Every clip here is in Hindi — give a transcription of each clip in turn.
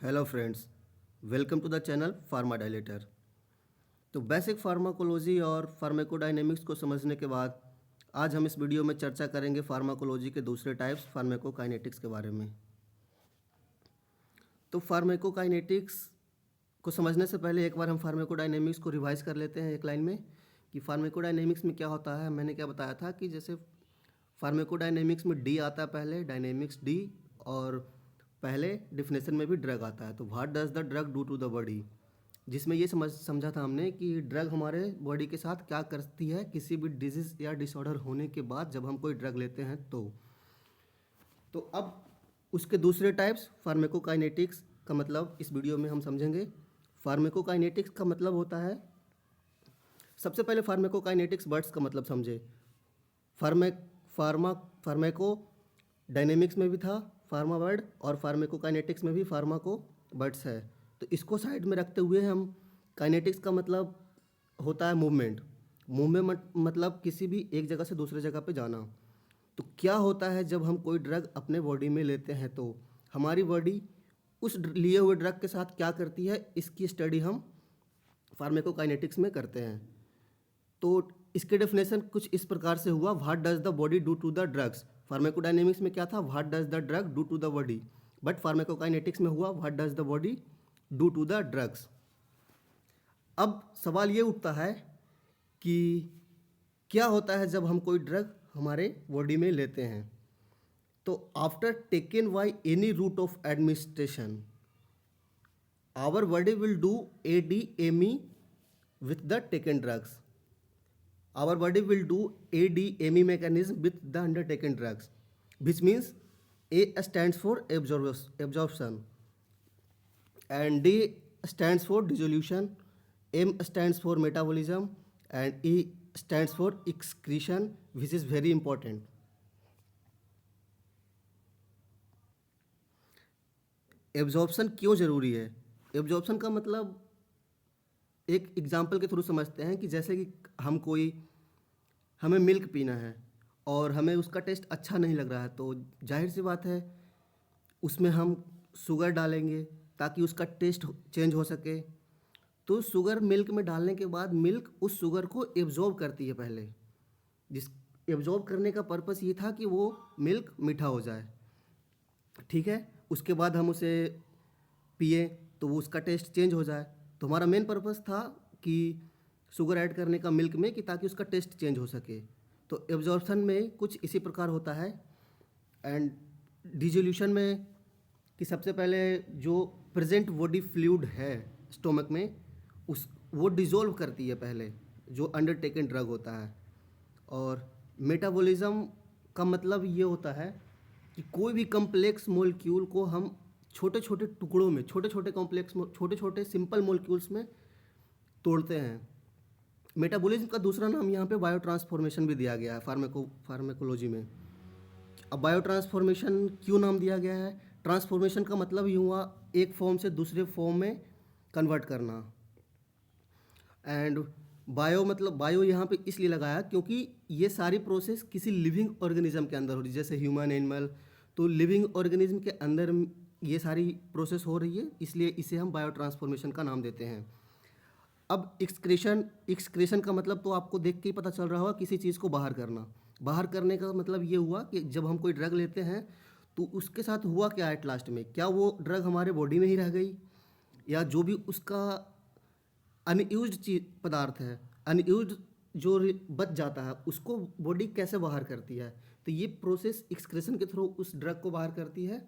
Hello friends, welcome to the channel pharma dilator. तो बेसिक फार्माकोलॉजी और फार्माकोडायनेमिक्स को समझने के बाद आज हम इस वीडियो में चर्चा करेंगे फार्माकोलॉजी के दूसरे टाइप्स फार्माकोकाइनेटिक्स के बारे में। तो फार्माकोकाइनेटिक्स को समझने से पहले एक बार हम फार्माकोडायनेमिक्स को रिवाइज कर लेते हैं एक लाइन में कि फार्माकोडायनेमिक्स में क्या होता है। मैंने क्या बताया था कि जैसे फार्माकोडायनेमिक्स में डी आता है पहले, डायनेमिक्स डी, और पहले डिफिनेशन में भी ड्रग आता है। तो what does the drug do to the body, जिसमें ये समझा था हमने कि ड्रग हमारे बॉडी के साथ क्या करती है किसी भी डिजीज़ या डिसऑर्डर होने के बाद जब हम कोई ड्रग लेते हैं तो अब उसके दूसरे टाइप्स फार्माकोकाइनेटिक्स का मतलब इस वीडियो में हम समझेंगे। फार्माकोकाइनेटिक्स का मतलब होता है, सबसे पहले फार्माकोकाइनेटिक्स वर्ड्स का मतलब समझे। फार्माको डायनेमिक्स में भी था फार्मा वर्ड, और फार्माकोकाइनेटिक्स में भी फार्माको वर्ड्स है। तो इसको साइड में रखते हुए हम काइनेटिक्स का मतलब होता है मूवमेंट। मूवमेंट मतलब किसी भी एक जगह से दूसरे जगह पे जाना। तो क्या होता है जब हम कोई ड्रग अपने बॉडी में लेते हैं तो हमारी बॉडी उस लिए हुए ड्रग के साथ क्या करती है, इसकी स्टडी हम फार्माकोकाइनेटिक्स में करते हैं। तो इसके डेफिनेशन कुछ इस प्रकार से हुआ, what does the body do to the drugs. Pharmacodynamics में क्या था, what does the drug do to the body, but pharmacokinetics में हुआ what does the body do to the drugs. अब सवाल ये उठता है कि क्या होता है जब हम कोई ड्रग हमारे बॉडी में लेते हैं। तो after taken by any route of administration our body will do ADME with the taken drugs. Our body will do ADME mechanism with the undertaken drugs, which means A stands for absorption, and D stands for dissolution, M stands for metabolism, and E stands for excretion, which is very important. Absorption क्यों ज़रूरी है? एब्जॉर्प्शन का मतलब एक एग्जाम्पल के थ्रू समझते हैं कि जैसे कि हमें मिल्क पीना है और हमें उसका टेस्ट अच्छा नहीं लग रहा है, तो जाहिर सी बात है उसमें हम शुगर डालेंगे ताकि उसका टेस्ट चेंज हो सके। तो शुगर मिल्क में डालने के बाद मिल्क उस शुगर को एब्जॉर्ब करती है पहले, जिस एब्जॉर्ब करने का पर्पस ये था कि वो मिल्क मीठा हो जाए, ठीक है। उसके बाद हम उसे पिए तो वो उसका टेस्ट चेंज हो जाए। तो हमारा मेन पर्पस था कि शुगर ऐड करने का मिल्क में कि ताकि उसका टेस्ट चेंज हो सके। तो एब्जॉर्प्शन में कुछ इसी प्रकार होता है। एंड डिजोल्यूशन में कि सबसे पहले जो प्रेजेंट बॉडी फ्लूइड है स्टोमक में वो डिज़ोल्व करती है पहले, जो अंडरटेकन ड्रग होता है। और मेटाबॉलिज्म का मतलब ये होता है कि कोई भी कम्प्लेक्स मोलिक्यूल को हम छोटे छोटे टुकड़ों में, छोटे छोटे सिंपल मोलिक्यूल्स में तोड़ते हैं। मेटाबॉलिज्म का दूसरा नाम यहाँ पे बायो ट्रांसफॉर्मेशन भी दिया गया है फार्माकोलॉजी में। अब बायो ट्रांसफॉर्मेशन क्यों नाम दिया गया है? ट्रांसफॉर्मेशन का मतलब ये हुआ एक फॉर्म से दूसरे फॉर्म में कन्वर्ट करना। एंड बायो यहाँ पे इसलिए लगाया क्योंकि ये सारी प्रोसेस किसी लिविंग ऑर्गेनिज्म के अंदर हो रही है, जैसे ह्यूमन, एनिमल। तो लिविंग ऑर्गेनिज्म के अंदर ये सारी प्रोसेस हो रही है, इसलिए इसे हम बायो ट्रांसफॉर्मेशन का नाम देते हैं। अब एक्सक्रेशन का मतलब तो आपको देख के ही पता चल रहा होगा, किसी चीज़ को बाहर करना। बाहर करने का मतलब ये हुआ कि जब हम कोई ड्रग लेते हैं तो उसके साथ हुआ क्या एट लास्ट में, क्या वो ड्रग हमारे बॉडी में ही रह गई, या जो भी उसका अनयूज्ड चीज पदार्थ है, अनयूज्ड जो बच जाता है, उसको बॉडी कैसे बाहर करती है। तो ये प्रोसेस एक्सक्रेशन के थ्रू उस ड्रग को बाहर करती है,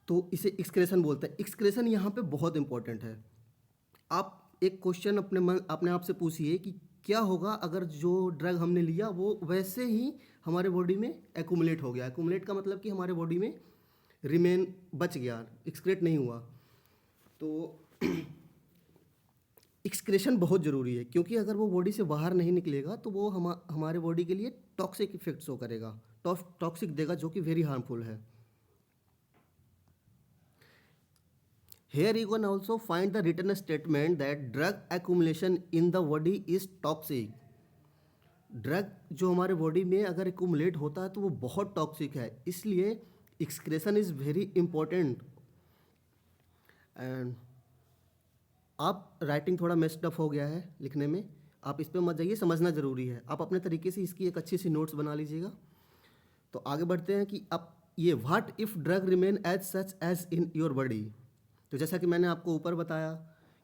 तो इसे एक्सक्रेशन बोलते हैं। एक्सक्रेशन यहाँ पे बहुत इंपॉर्टेंट है। आप एक क्वेश्चन अपने आप से पूछिए कि क्या होगा अगर जो ड्रग हमने लिया वो वैसे ही हमारे बॉडी में एक्यूमुलेट हो गया। एक्यूमुलेट का मतलब कि हमारे बॉडी में रिमेन बच गया, एक्सक्रेट नहीं हुआ। तो एक्सक्रेशन बहुत ज़रूरी है, क्योंकि अगर वो बॉडी से बाहर नहीं निकलेगा तो वो हमारे बॉडी के लिए टॉक्सिक इफेक्ट शो करेगा, टॉक्सिक देगा, जो कि वेरी हार्मफुल है। Here you can also find the written statement that drug accumulation in the body is toxic. Drug जो हमारे बॉडी में अगर एक्यूमुलेट होता है तो वो बहुत टॉक्सिक है, इसलिए excretion is very important. And आप राइटिंग थोड़ा मेस्ड अप हो गया है लिखने में, आप इस पे मत जाइए, समझना ज़रूरी है। आप अपने तरीके से इसकी एक अच्छी सी नोट्स बना लीजिएगा। तो आगे बढ़ते हैं कि अब ये what if drug remain as such as in your body. तो जैसा कि मैंने आपको ऊपर बताया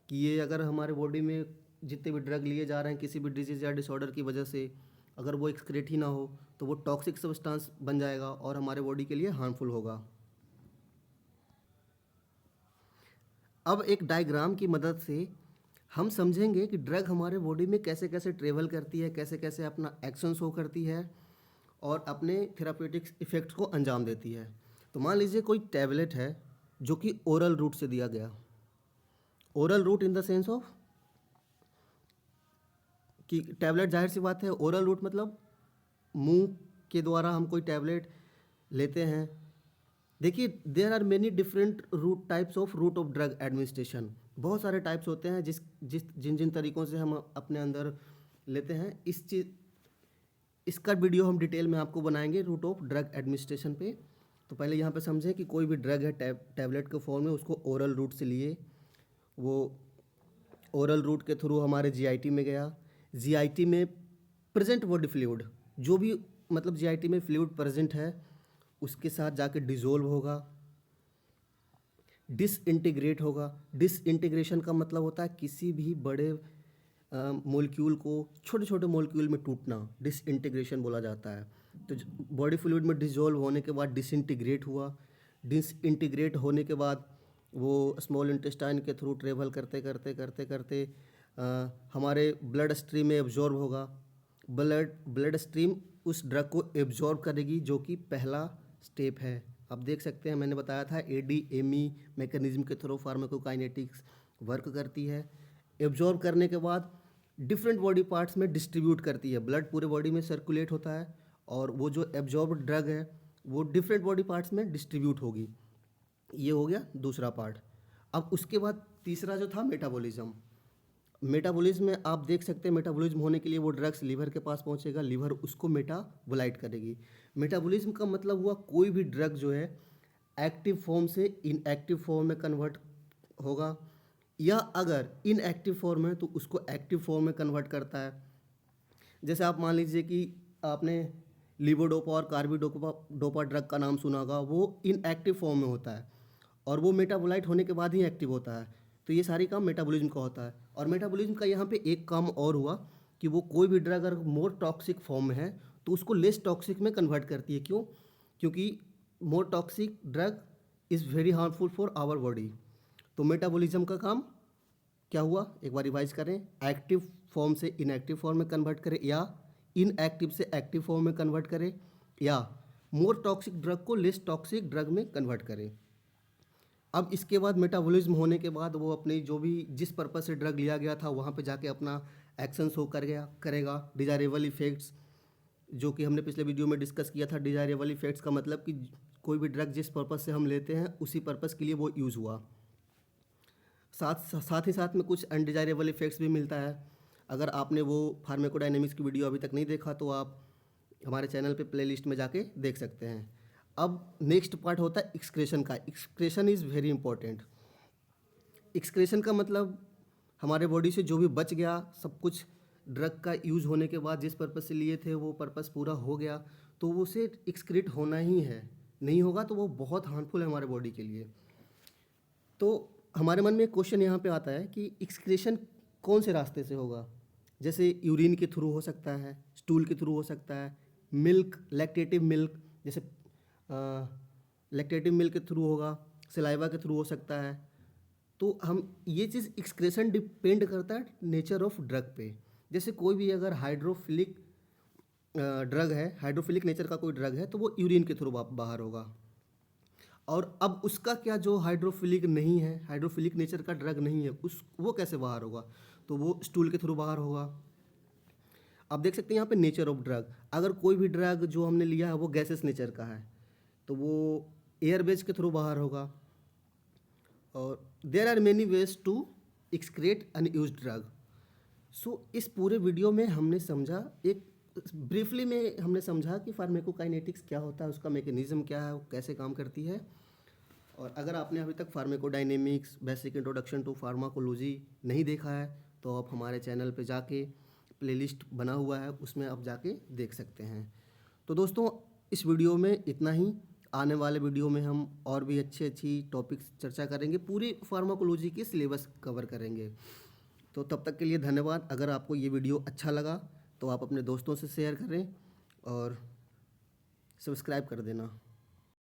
कि ये अगर हमारे बॉडी में जितने भी ड्रग लिए जा रहे हैं किसी भी डिजीज़ या डिसऑर्डर की वजह से, अगर वो एक्सक्रीट ही ना हो तो वो टॉक्सिक सब्सटेंस बन जाएगा और हमारे बॉडी के लिए हार्मफुल होगा। अब एक डायग्राम की मदद से हम समझेंगे कि ड्रग हमारे बॉडी में कैसे कैसे ट्रेवल करती है, कैसे कैसे अपना एक्शन शो करती है और अपने थेरापेटिक्स इफ़ेक्ट्स को अंजाम देती है। तो मान लीजिए कोई टैबलेट है जो कि ओरल रूट से दिया गया। Oral route in the sense of कि टैबलेट, जाहिर सी बात है, ओरल रूट मतलब मुंह के द्वारा हम कोई टैबलेट लेते हैं। देखिए, there are many different route types of route of drug administration. बहुत सारे टाइप्स होते हैं जिन जिन तरीक़ों से हम अपने अंदर लेते हैं। इसका वीडियो हम डिटेल में आपको बनाएंगे रूट ऑफ ड्रग एडमिनिस्ट्रेशन पे। तो पहले यहाँ पे समझें कि कोई भी ड्रग है टैबलेट के फॉर्म में, उसको ओरल रूट से लिए, वो ओरल रूट के थ्रू हमारे जीआईटी में गया। जीआईटी में प्रेजेंट बॉडी फ्लूइड, जो भी मतलब जीआईटी में फ्लूइड प्रेजेंट है उसके साथ जाके डिसोल्व होगा, डिसइंटीग्रेट होगा। डिसइंटीग्रेशन का मतलब होता है किसी भी बड़े मोलिक्यूल को छोटे छोटे मोलिक्यूल में टूटना, डिसइंटीग्रेशन बोला जाता है। तो बॉडी फ्लूइड में डिसॉल्व होने के बाद डिसइंटीग्रेट हुआ। डिसइंटीग्रेट होने के बाद वो स्मॉल इंटेस्टाइन के थ्रू ट्रेवल करते करते करते करते हमारे ब्लड स्ट्रीम में एब्जॉर्ब होगा। ब्लड स्ट्रीम उस ड्रग को एब्जॉर्ब करेगी, जो कि पहला स्टेप है। आप देख सकते हैं, मैंने बताया था ADME मैकेनिज्म के थ्रू फार्माकोकाइनेटिक्स वर्क करती है। एब्जॉर्ब करने के बाद डिफरेंट बॉडी पार्ट्स में डिस्ट्रीब्यूट करती है। ब्लड पूरे बॉडी में सर्कुलेट होता है और वो जो एब्जॉर्ब ड्रग है वो डिफरेंट बॉडी पार्ट्स में डिस्ट्रीब्यूट होगी। ये हो गया दूसरा पार्ट। अब उसके बाद तीसरा जो था मेटाबॉलिज्म। मेटाबॉलिज्म में आप देख सकते हैं, मेटाबॉलिज्म होने के लिए वो ड्रग्स लीवर के पास पहुंचेगा, लीवर उसको मेटाबोलाइट करेगी। मेटाबॉलिज्म का मतलब हुआ कोई भी ड्रग जो है एक्टिव फॉर्म से इनएक्टिव फॉर्म में कन्वर्ट होगा, या अगर इनएक्टिव फॉर्म है तो उसको एक्टिव फॉर्म में कन्वर्ट करता है। जैसे आप मान लीजिए कि आपने लीवोडोपा और कार्बिडोपा ड्रग का नाम सुना होगा, वो इनएक्टिव फॉर्म में होता है और वो मेटाबोलाइट होने के बाद ही एक्टिव होता है। तो ये सारी काम मेटाबॉलिज्म का होता है। और मेटाबॉलिज्म का यहाँ पे एक काम और हुआ कि वो कोई भी ड्रग अगर मोर टॉक्सिक फॉर्म में है तो उसको लेस टॉक्सिक में कन्वर्ट करती है। क्यों? क्योंकि more toxic drug is very harmful for our body. तो मेटाबॉलिज्म का काम क्या हुआ, एक बार रिवाइज करें। एक्टिव फॉर्म से इनएक्टिव फॉर्म में कन्वर्ट करे, या इनएक्टिव से एक्टिव फॉर्म में कन्वर्ट करे, या मोर टॉक्सिक ड्रग को लेस टॉक्सिक ड्रग में कन्वर्ट करे। अब इसके बाद मेटाबॉलिज्म होने के बाद वो अपनी जो भी जिस पर्पज़ से ड्रग लिया गया था वहाँ पे जाके अपना एक्शन शो करेगा। डिजायरेबल इफ़ेक्ट्स, जो कि हमने पिछले वीडियो में डिस्कस किया था। डिजायरेबल इफ़ेक्ट्स का मतलब कि कोई भी ड्रग जिस पर्पज़ से हम लेते हैं उसी पर्पज़ के लिए वो यूज़ हुआ। साथ ही साथ में कुछ अनडिजायरेबल इफ़ेक्ट्स भी मिलता है। अगर आपने वो फार्माकोडायनेमिक्स की वीडियो अभी तक नहीं देखा तो आप हमारे चैनल पे प्लेलिस्ट में जाके देख सकते हैं। अब नेक्स्ट पार्ट होता है एक्सक्रेशन का। Excretion is very important. Excretion का मतलब हमारे बॉडी से जो भी बच गया, सब कुछ ड्रग का यूज़ होने के बाद जिस पर्पज़ से लिए थे वो पर्पज़ पूरा हो गया, तो वो उसे एक्सक्रीट होना ही है। नहीं होगा तो वो बहुत हार्मफुल है हमारे बॉडी के लिए। तो हमारे मन में एक क्वेश्चन यहाँ पे आता है कि एक्सक्रेशन कौन से रास्ते से होगा। जैसे यूरिन के थ्रू हो सकता है, स्टूल के थ्रू हो सकता है, मिल्क, लैक्टेटिव मिल्क, जैसे लैक्टेटिव मिल्क के थ्रू होगा, सलाइवा के थ्रू हो सकता है। तो हम ये चीज़ एक्सक्रेशन डिपेंड करता है नेचर ऑफ ड्रग पे। जैसे कोई भी अगर हाइड्रोफिलिक ड्रग है, हाइड्रोफिलिक नेचर का कोई ड्रग है, तो वो यूरिन के थ्रू बाहर होगा। और अब उसका क्या, जो हाइड्रोफिलिक नहीं है, हाइड्रोफिलिक नेचर का ड्रग नहीं है, वो कैसे बाहर होगा? तो वो स्टूल के थ्रू बाहर होगा। आप देख सकते हैं यहाँ पे नेचर ऑफ ड्रग। अगर कोई भी ड्रग जो हमने लिया है वो गैसेस नेचर का है तो वो एयरवेज के थ्रू बाहर होगा। और there are many ways to excrete unused drug. So इस पूरे वीडियो में हमने समझा, एक ब्रीफली में हमने समझा कि फार्माकोकाइनेटिक्स क्या होता है, उसका मैकेनिज्म क्या है, वो कैसे काम करती है। और अगर आपने अभी तक pharmacodynamics basic introduction to pharmacology नहीं देखा है तो आप हमारे चैनल पे जाके प्लेलिस्ट बना हुआ है, उसमें आप जाके देख सकते हैं। तो दोस्तों, इस वीडियो में इतना ही। आने वाले वीडियो में हम और भी अच्छी टॉपिक्स चर्चा करेंगे, पूरी फार्माकोलॉजी के सिलेबस कवर करेंगे। तो तब तक के लिए धन्यवाद। अगर आपको ये वीडियो अच्छा लगा तो आप अपने दोस्तों से शेयर करें और सब्सक्राइब कर देना।